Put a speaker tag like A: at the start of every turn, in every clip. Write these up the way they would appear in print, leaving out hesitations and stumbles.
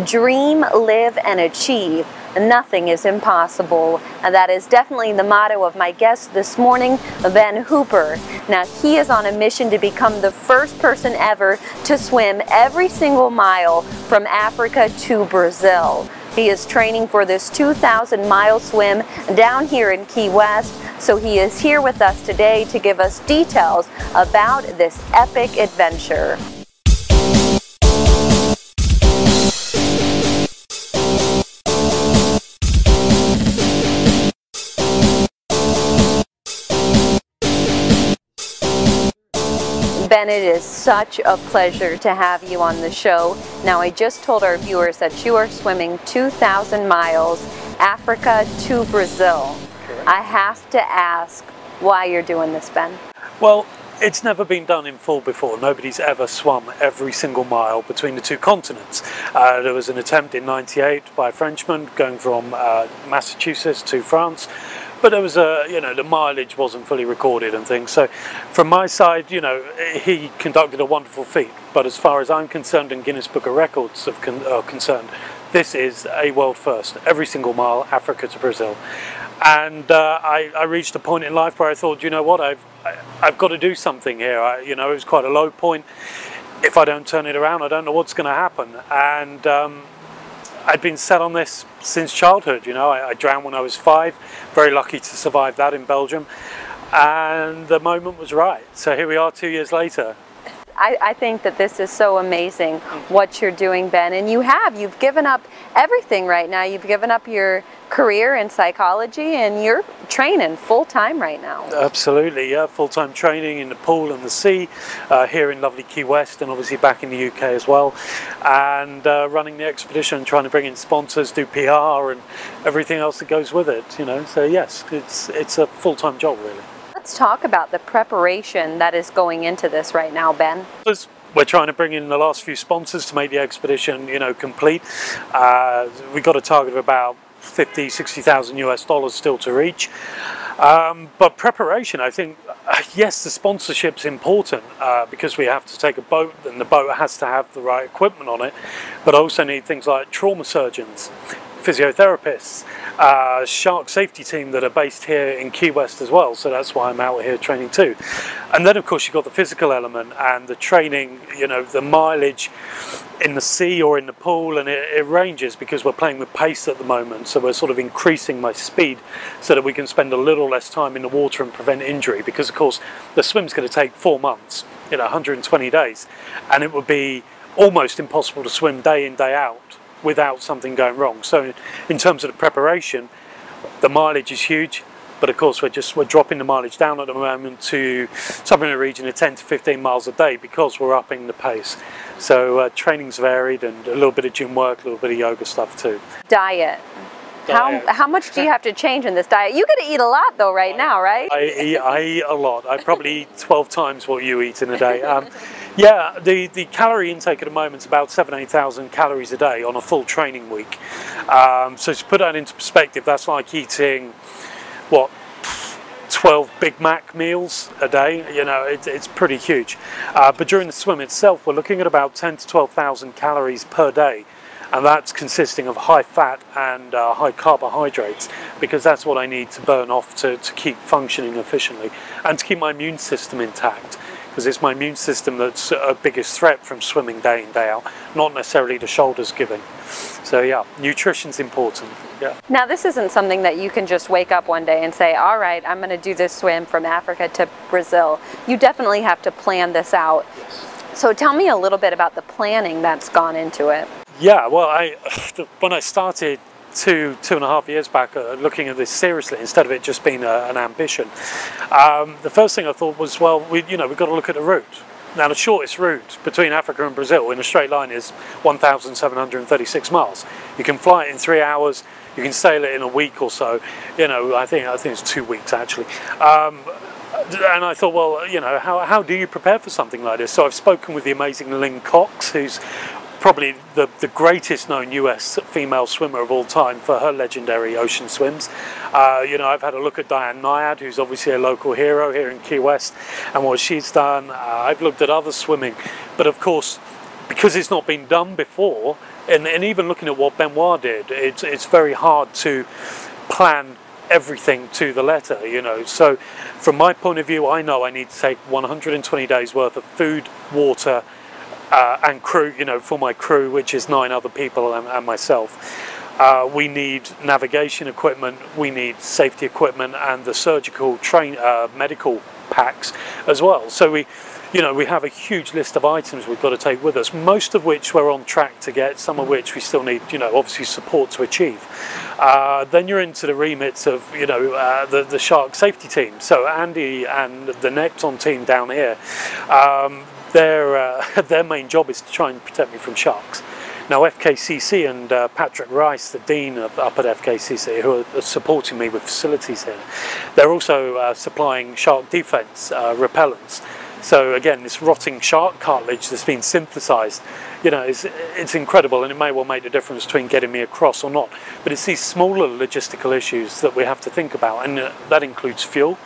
A: dream, live, and achieve. Nothing is impossible. And that is definitely the motto of my guest this morning, Ben Hooper. Now, he is on a mission to become the first person ever to swim every single mile from Africa to Brazil. He is training for this 2,000-mile swim down here in Key West, so he is here with us today to give us details about this epic adventure. Ben, it is such a pleasure to have you on the show. Now, I just told our viewers that you are swimming 2,000 miles, Africa to Brazil.
B: Correct.
A: I have to ask why you're doing this, Ben.
B: Well, it's never been done in full before. Nobody's ever swum every single mile between the two continents. There was an attempt in '98 by a Frenchman going from Massachusetts to France. But there was the mileage wasn't fully recorded and things. So from my side, he conducted a wonderful feat. But as far as I'm concerned and Guinness Book of Records are concerned, this is a world first. Every single mile, Africa to Brazil. And I reached a point in life where I thought, you know what, I've got to do something here. It was quite a low point. If I don't turn it around, I don't know what's going to happen. And I'd been set on this since childhood. I drowned when I was 5, very lucky to survive that in Belgium, and the moment was right. So here we are 2 years later.
A: I think that this is so amazing what you're doing, Ben, and you've given up everything right now. You've given up your career in psychology and you're training full-time right now.
B: Absolutely, yeah, full-time training in the pool and the sea, here in lovely Key West, and obviously back in the UK as well, and running the expedition, trying to bring in sponsors, do PR and everything else that goes with it, so yes, it's a full-time job really.
A: Let's talk about the preparation that is going into this right now, Ben.
B: We're trying to bring in the last few sponsors to make the expedition, complete. We've got a target of about 50, 60,000 US dollars still to reach. But preparation, I think, yes, the sponsorship's important because we have to take a boat and the boat has to have the right equipment on it, but I also need things like trauma surgeons, physiotherapists, shark safety team that are based here in Key West as well, so that's why I'm out here training too. And then of course you've got the physical element and the training, the mileage in the sea or in the pool, and it ranges because we're playing with pace at the moment, so we're sort of increasing my speed so that we can spend a little less time in the water and prevent injury, because of course the swim's going to take 4 months, 120 days, and it would be almost impossible to swim day in, day out without something going wrong. So in terms of the preparation, the mileage is huge, but of course we're dropping the mileage down at the moment to something in the region of 10 to 15 miles a day because we're upping the pace. So training's varied, and a little bit of gym work, a little bit of yoga stuff too.
A: Diet. How much do you have to change in this diet? You gotta eat a lot though right now, right?
B: I eat a lot. I probably eat 12 times what you eat in a day. Yeah, the calorie intake at the moment is about 8,000 calories a day on a full training week. So to put that into perspective, that's like eating, 12 Big Mac meals a day. It's pretty huge. But during the swim itself, we're looking at about 10 to 12,000 calories per day. And that's consisting of high fat and high carbohydrates, because that's what I need to burn off to keep functioning efficiently and to keep my immune system intact, because it's my immune system that's a biggest threat from swimming day in, day out, not necessarily the shoulders giving. So yeah, nutrition's important. Yeah. Now
A: this isn't something that you can just wake up one day and say, all right, I'm going to do this swim from Africa to Brazil. You definitely have to plan this out.
B: Yes.
A: So tell me a little bit about the planning that's gone into it.
B: Yeah, well, when I started two and a half years back looking at this seriously, instead of it just being an ambition, the first thing I thought was, well, we've got to look at the route. Now, the shortest route between Africa and Brazil in a straight line is 1,736 miles. You can fly it in 3 hours, you can sail it in a week or so. I think it's 2 weeks actually. And I thought, well, how do you prepare for something like this? So I've spoken with the amazing Lynn Cox, who's probably the greatest known US female swimmer of all time for her legendary ocean swims. I've had a look at Diane Nyad, who's obviously a local hero here in Key West, and what she's done. I've looked at other swimming, but of course, because it's not been done before, and even looking at what Benoit did, it's very hard to plan everything to the letter, you know. So from my point of view, I know I need to take 120 days worth of food, water, and crew, you know, for my crew, which is 9 other people and myself. We need navigation equipment, we need safety equipment, and the surgical medical packs as well. So we have a huge list of items we've got to take with us, most of which we're on track to get, some of which we still need, you know, obviously support to achieve. Then you're into the remits of, you know, the shark safety team. So Andy and the Necton team down here, their main job is to try and protect me from sharks. Now FKCC and Patrick Rice, the Dean up at FKCC, who are supporting me with facilities here, they're also supplying shark defense repellents. So again, this rotting shark cartilage that's been synthesized, you know, it's incredible, and it may well make the difference between getting me across or not. But it's these smaller logistical issues that we have to think about, and that includes fuel.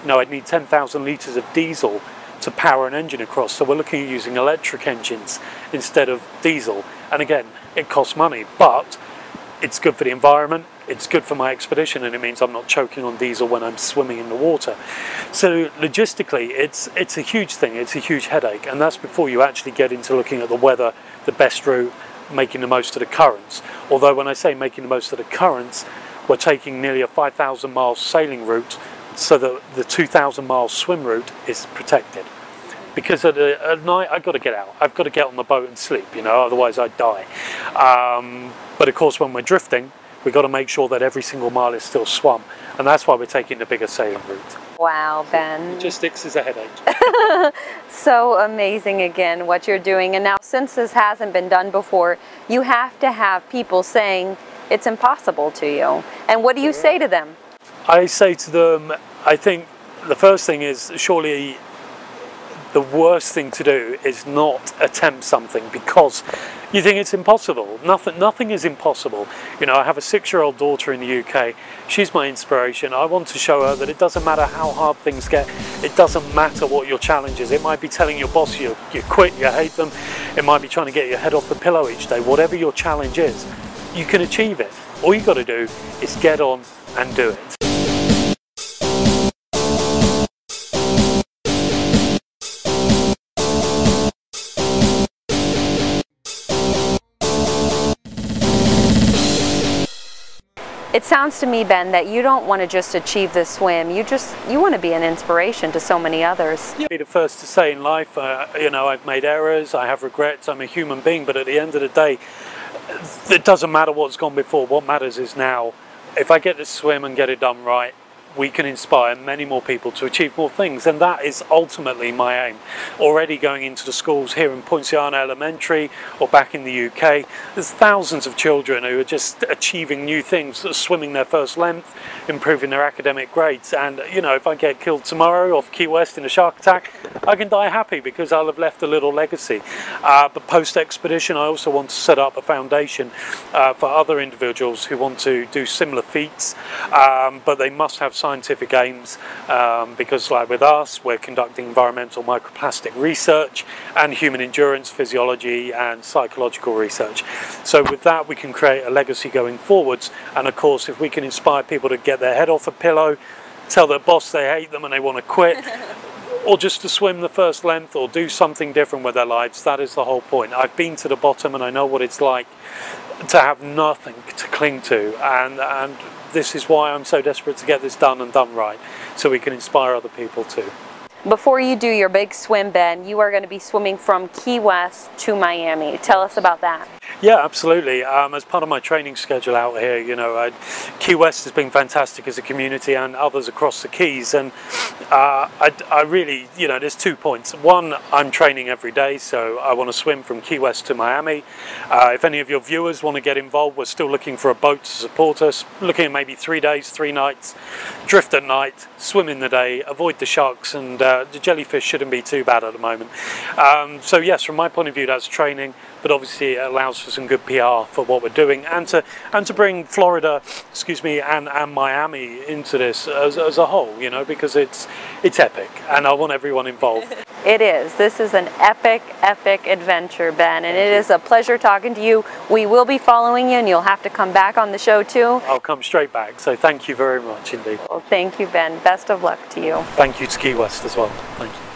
B: You know, I'd need 10,000 litres of diesel to power an engine across, so we're looking at using electric engines instead of diesel. And again, it costs money, but it's good for the environment, it's good for my expedition, and it means I'm not choking on diesel when I'm swimming in the water. So logistically, it's a huge thing, it's a huge headache, and that's before you actually get into looking at the weather, the best route, making the most of the currents. Although when I say making the most of the currents, we're taking nearly a 5,000 mile sailing route, so that the 2,000 mile swim route is protected. Because at night I've got to get out, I've got to get on the boat and sleep, you know, otherwise I'd die. But of course when we're drifting, we've got to make sure that every single mile is still swum, and that's why we're taking the bigger sailing route.
A: Wow, Ben.
B: Logistics is a headache.
A: So amazing again what you're doing, and now since this hasn't been done before, you have to have people saying it's impossible to you. And what do you say to them?
B: I say to them, I think the first thing is, surely the worst thing to do is not attempt something because you think it's impossible. Nothing is impossible. You know, I have a 6-year-old daughter in the UK. She's my inspiration. I want to show her that it doesn't matter how hard things get. It doesn't matter what your challenge is. It might be telling your boss you quit, you hate them. It might be trying to get your head off the pillow each day. Whatever your challenge is, you can achieve it. All you got to do is get on and do it.
A: It sounds to me, Ben, that you don't want to just achieve this swim. You want to be an inspiration to so many others.
B: I'll be the first to say in life, you know, I've made errors, I have regrets, I'm a human being, but at the end of the day, it doesn't matter what's gone before. What matters is now. If I get to swim and get it done right, we can inspire many more people to achieve more things, and that is ultimately my aim. Already going into the schools here in Poinciana Elementary or back in the UK, there's thousands of children who are just achieving new things, swimming their first length, improving their academic grades, and you know, if I get killed tomorrow off Key West in a shark attack, I can die happy because I'll have left a little legacy. But post-expedition, I also want to set up a foundation for other individuals who want to do similar feats, but they must have scientific aims, because like with us, we're conducting environmental microplastic research and human endurance physiology and psychological research. So with that we can create a legacy going forwards, and of course if we can inspire people to get their head off a pillow, tell their boss they hate them and they want to quit, or just to swim the first length or do something different with their lives, that is the whole point. I've been to the bottom and I know what it's like to have nothing to cling to, and this is why I'm so desperate to get this done and done right, so we can inspire other people too.
A: Before you do your big swim, Ben, you are going to be swimming from Key West to Miami. Tell us about that.
B: Yeah, absolutely. As part of my training schedule out here, you know, Key West has been fantastic as a community and others across the Keys, and I really, you know, there's 2 points. One, I'm training every day, so I want to swim from Key West to Miami. If any of your viewers want to get involved, we're still looking for a boat to support us, looking at maybe 3 days, 3 nights, drift at night, swim in the day, avoid the sharks, and the jellyfish shouldn't be too bad at the moment. So yes, from my point of view, that's training. but obviously it allows for some good PR for what we're doing, and to bring Florida, excuse me, and Miami into this as a whole, you know, because it's epic, and I want everyone involved.
A: It is. This is an epic adventure, Ben, and it is a pleasure talking to you. We will be following you, and you'll have to come back on the show too.
B: I'll come straight back, so thank you very much indeed.
A: Well, thank you, Ben. Best of luck to you.
B: Thank you to Key West as well. Thank you.